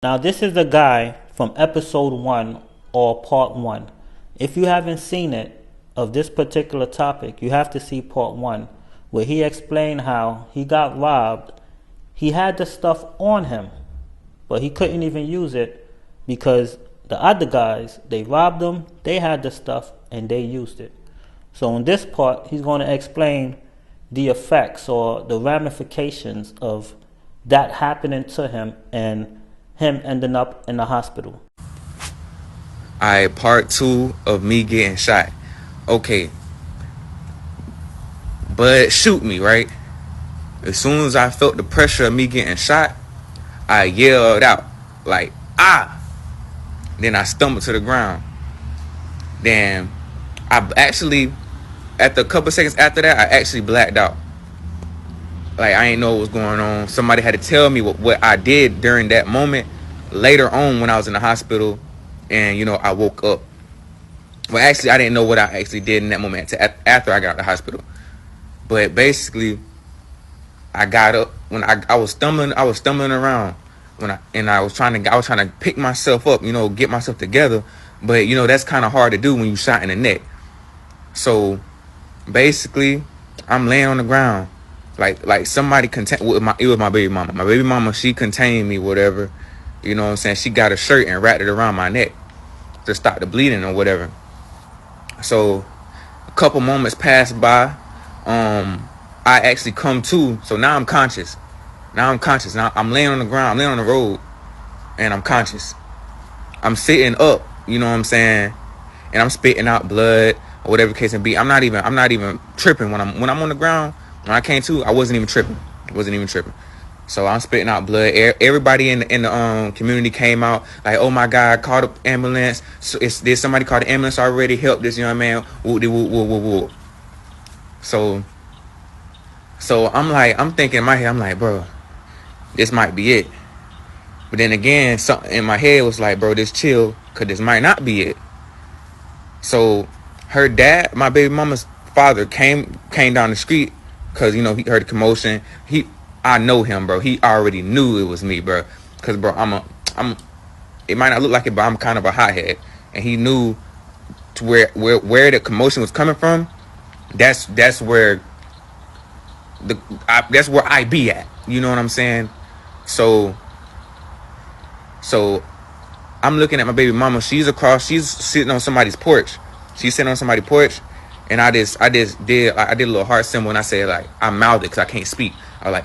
Now, this is the guy from episode 1 or part 1. If you haven't seen it of this particular topic, you have to see part 1, where he explained how he got robbed. He had the stuff on him, but he couldn't even use it because the other guys, they robbed him, they had the stuff, and they used it. So in this part, he's going to explain the effects or the ramifications of that happening to him and him ending up in the hospital. Alright, part 2 of me getting shot. Okay. Bud shoot me, right? As soon as I felt the pressure of me getting shot, I yelled out, like, ah! Then I stumbled to the ground. Then I actually, after a couple seconds after that, I actually blacked out. Like, I didn't know what was going on. Somebody had to tell me what I did during that moment later on when I was in the hospital, and I woke up. Well, actually, I didn't know what I actually did in that moment after I got out of the hospital. But basically, I got up when I was stumbling around I was trying to pick myself up, get myself together. But that's kind of hard to do when you shot in the neck. So basically, I'm laying on the ground. Like somebody it was my baby mama. My baby mama, she contained me, whatever. You know what I'm saying? She got a shirt and wrapped it around my neck to stop the bleeding or whatever. So a couple moments passed by. I actually come to. So now I'm conscious. Now I'm laying on the ground. I'm laying on the road, and I'm conscious. I'm sitting up. You know what I'm saying? And I'm spitting out blood or whatever the case may be. I'm not even tripping when I'm on the ground. When I came to, I wasn't even tripping. So I'm spitting out blood. Everybody in the community came out like, oh my God, call the ambulance. So there's somebody called the ambulance already. Help this young man. Woo. So I'm thinking in my head, I'm like, bro, this might be it. But then again, something in my head was like, bro, just chill, cause this might not be it. So her dad, my baby mama's father, came down the street, cause he heard the commotion. I know him, bro. He already knew it was me, bro. Cause bro, it might not look like it, but I'm kind of a hothead, and he knew to where the commotion was coming from. That's where that's where I be at. You know what I'm saying? So I'm looking at my baby mama. She's sitting on somebody's porch. And I did a little heart symbol, and I said, like, I mouthed it because I can't speak. I was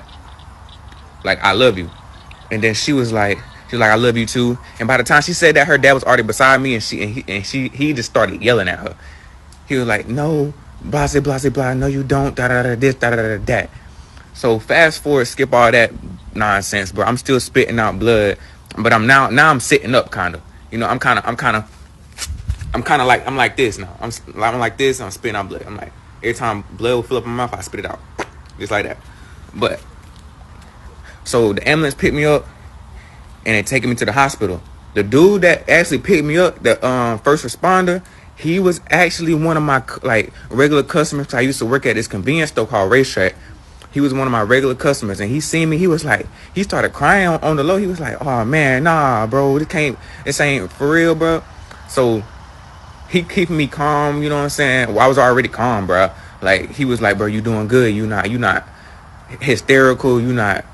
like, I love you. And then she was like, I love you too. And by the time she said that, her dad was already beside me, and he just started yelling at her. He was like, no, blah, blah, blah, blah, no, you don't, da da da, this, da da da, that. So fast forward, skip all that nonsense, bro. I'm still spitting out blood, but I'm sitting up, kind of. I'm like this now. I'm like this. I'm spitting out blood. I'm like, every time blood will fill up my mouth, I spit it out, just like that. But so the ambulance picked me up, and they taking me to the hospital. The dude that actually picked me up, the first responder, he was actually one of my regular customers. I used to work at this convenience store called Racetrack. He was one of my regular customers, and he seen me. He was like, he started crying on the low. He was like, oh man, nah, bro, this ain't for real, bro. So he keeping me calm, you know what I'm saying? Well, I was already calm, bro. Like, he was like, bro, you doing good. You not hysterical. You not,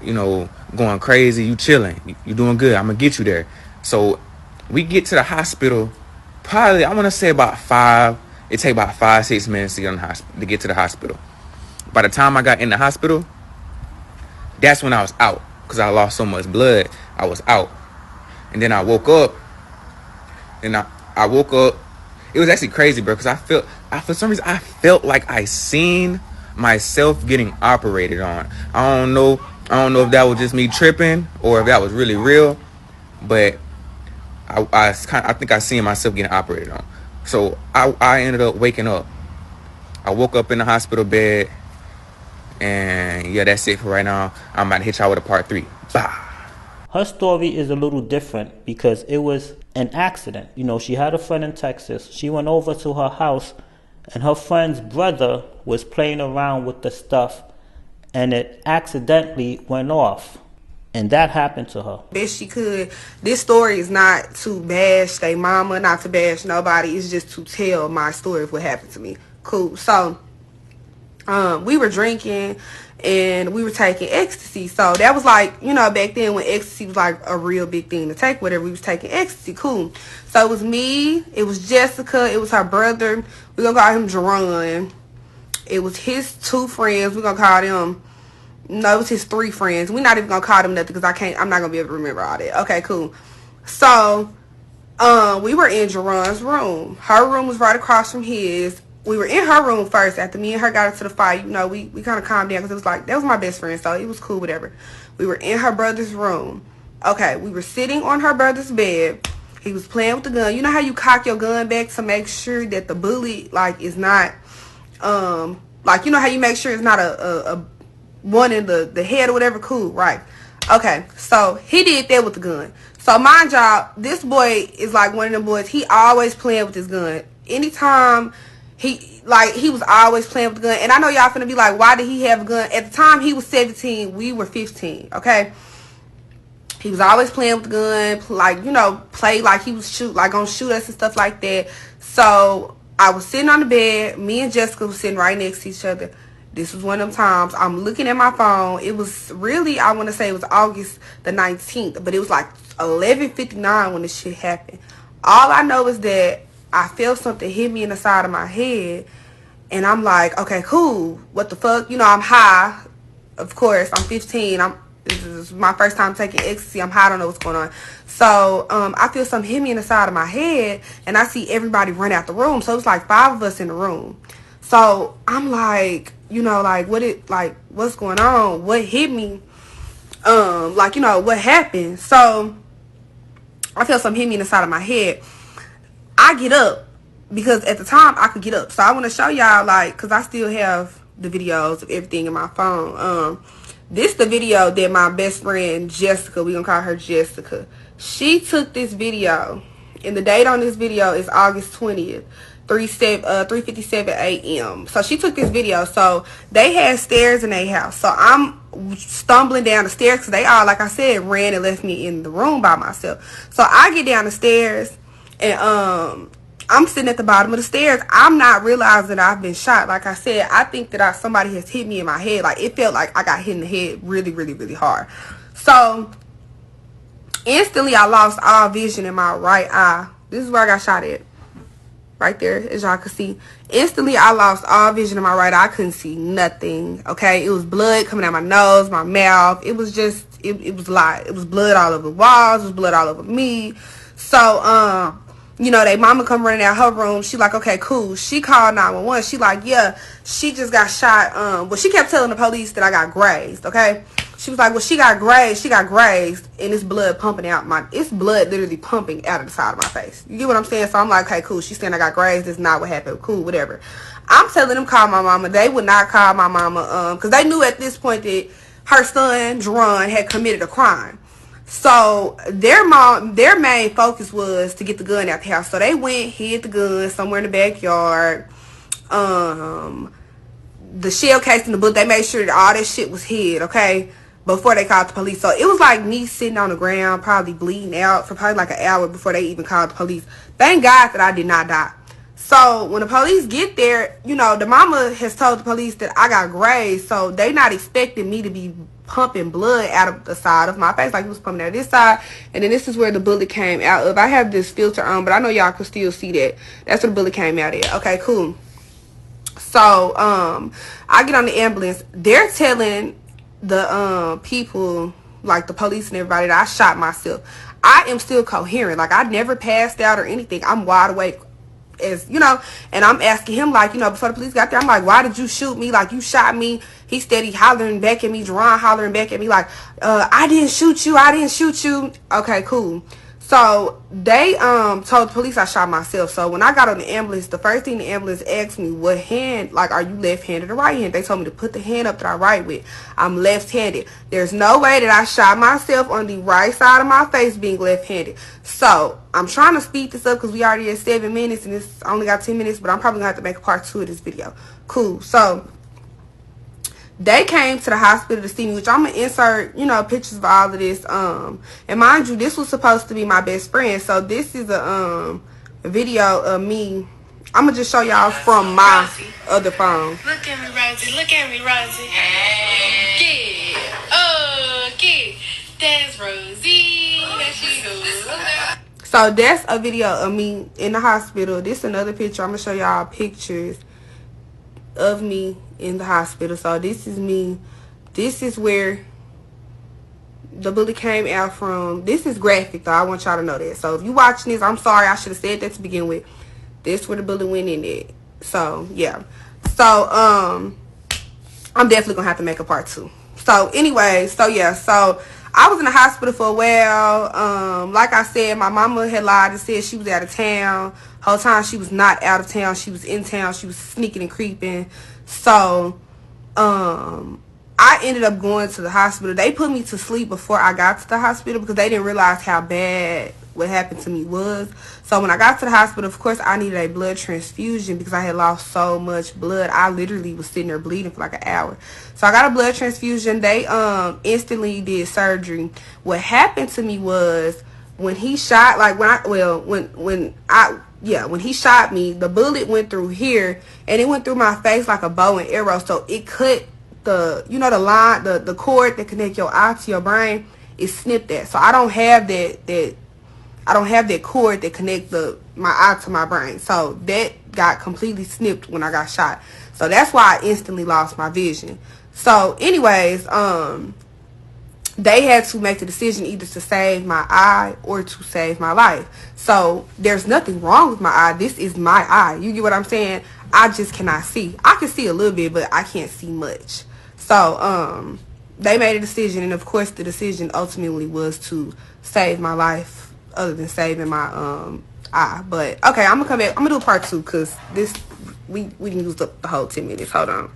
going crazy. You chilling. You doing good. I'm gonna get you there. So we get to the hospital. Probably, I want to say about 5. It take about 5-6 minutes to get to the hospital. By the time I got in the hospital, that's when I was out, because I lost so much blood. I was out. And then I woke up. I woke up. It was actually crazy, bro, because for some reason, I felt like I seen myself getting operated on. I don't know if that was just me tripping or if that was really real, but I think I seen myself getting operated on. So I ended up waking up. I woke up in the hospital bed. And yeah, that's it for right now. I'm about to hit y'all with a part 3. Bah. Her story is a little different because it was an accident. She had a friend in Texas. She went over to her house, and her friend's brother was playing around with the stuff, and it accidentally went off. And that happened to her. Best she could. This story is not to bash they mama, not to bash nobody. It's just to tell my story of what happened to me. Cool. So, we were drinking and we were taking ecstasy. So that was like, you know, back then when ecstasy was like a real big thing to take, whatever, we was taking ecstasy. Cool. So it was me, it was Jessica, it was her brother. We're gonna call him Jerron. It was his 2 friends. We're gonna call them, no, it was his 3 friends. We're not even gonna call them nothing because I'm not gonna be able to remember all that. Okay, cool. So we were in Jerron's room. Her room was right across from his. We were in her room first. After me and her got into the fight, you know, we kind of calmed down because it was like, that was my best friend, so it was cool, whatever. We were in her brother's room. Okay, we were sitting on her brother's bed. He was playing with the gun. You know how you cock your gun back to make sure that the bullet, like, is not, like, you know how you make sure it's not a one in the head or whatever? Cool, right. Okay, so he did that with the gun. So mind y'all, this boy is like one of them boys. He always playing with his gun. Anytime he was always playing with the gun. And I know y'all finna be like, why did he have a gun? At the time he was 17, we were 15, okay? He was always playing with the gun, like, you know, play like he was gonna shoot us and stuff like that. So I was sitting on the bed. Me and Jessica was sitting right next to each other. This was one of them times. I'm looking at my phone. It was really, I want to say it was August the 19th, but it was like 11:59 when this shit happened. All I know is that I felt something hit me in the side of my head, and I'm like, okay, cool. What the fuck? You know, I'm high. Of course, I'm 15. This is my first time taking ecstasy. I'm high. I don't know what's going on. So I feel something hit me in the side of my head, and I see everybody run out the room. So it's like 5 of us in the room. So I'm like, you know, like, what's going on? What hit me? Like, you know, what happened? So I feel something hit me in the side of my head. I get up because at the time I could get up. So I want to show y'all, like, because I still have the videos of everything in my phone. This the video that my best friend Jessica, we gonna call her Jessica, she took this video, and the date on this video is August 20th, 3:57 a.m. So she took this video. So they had stairs in their house. So I'm stumbling down the stairs because they all, like I said, ran and left me in the room by myself. So I get down the stairs, and I'm sitting at the bottom of the stairs. I'm not realizing that I've been shot. Like I said, I think that somebody has hit me in my head. Like, it felt like I got hit in the head really, really, really hard. So instantly I lost all vision in my right eye. This is where I got shot at. Right there, as y'all can see. Instantly I lost all vision in my right eye. I couldn't see nothing. Okay, it was blood coming out my nose, my mouth. It was just, it was a lot. It was blood all over the walls. It was blood all over me. So you know, they mama come running out her room. She like, okay, cool. She called 911. She like, yeah, she just got shot. Well, she kept telling the police that I got grazed, okay? She was like, well, she got grazed, and it's blood pumping out it's blood literally pumping out of the side of my face. You get what I'm saying? So I'm like, okay, cool. She's saying I got grazed. That's not what happened. Cool, whatever. I'm telling them call my mama. They would not call my mama, because they knew at this point that her son, Jerron, had committed a crime. So their main focus was to get the gun out the house. So they went, hid the gun somewhere in the backyard. The shell case in the book, they made sure that all that shit was hid, okay, before they called the police. So it was like me sitting on the ground, probably bleeding out for probably like an hour before they even called the police. Thank God that I did not die. So when the police get there, you know, the mama has told the police that I got grazed. So they not expecting me to be pumping blood out of the side of my face, like it was pumping out of this side, and then this is where the bullet came out of. I have this filter on, but I know y'all can still see that. That's where the bullet came out at. Okay, cool. So I get on the ambulance. They're telling the people, like the police and everybody, that I shot myself. I am still coherent. Like, I never passed out or anything. I'm wide awake, as you know, and I'm asking him, like, you know, before the police got there, I'm like, why did you shoot me? Like, you shot me. He steady hollering back at me, Jerron hollering back at me like, I didn't shoot you. Okay, cool. So they told the police I shot myself. So when I got on the ambulance, the first thing the ambulance asked me, what hand, like, are you left-handed or right-handed? They told me to put the hand up that I write with. I'm left-handed. There's no way that I shot myself on the right side of my face being left-handed. So I'm trying to speed this up because we already at 7 minutes and it's only got 10 minutes, but I'm probably gonna have to make a part 2 of this video. Cool. So They came to the hospital to see me, which I'm gonna insert, you know, pictures of all of this. And mind you, this was supposed to be my best friend. So this is a video of me. I'm gonna just show y'all from my other phone. Look at me, Rosie. Look at me, Rosie. Yeah. Okay. That's Rosie. There she goes. So that's a video of me in the hospital. This is another picture. I'm gonna show y'all pictures of me in the hospital. So this is me. This is where the bullet came out from. This is graphic though. I want y'all to know that. So if you watching this, I'm sorry. I should have said that to begin with. This where the bullet went in it. So yeah. So I'm definitely gonna have to make a part 2. So anyway, so yeah, so I was in the hospital for a while. Like I said, my mama had lied and said she was out of town. Whole time she was not out of town. She was in town. She was sneaking and creeping. So I ended up going to the hospital. They put me to sleep before I got to the hospital because they didn't realize how bad what happened to me was. So when I got to the hospital, of course, I needed a blood transfusion because I had lost so much blood. I literally was sitting there bleeding for like an hour. So I got a blood transfusion. They instantly did surgery. What happened to me was when he shot, like when he shot me, the bullet went through here and it went through my face like a bow and arrow. So it cut the, you know, the line, the cord that connect your eye to your brain. It snipped that. So I don't have that cord that connect my eye to my brain. So that got completely snipped when I got shot. So that's why I instantly lost my vision. So anyways, they had to make the decision either to save my eye or to save my life. So there's nothing wrong with my eye. This is my eye. You get what I'm saying? I just cannot see. I can see a little bit, but I can't see much. So they made a decision, and of course the decision ultimately was to save my life other than saving my eye. But okay, I'm gonna come back. I'm gonna do part 2 because this we used up the whole 10 minutes. Hold on.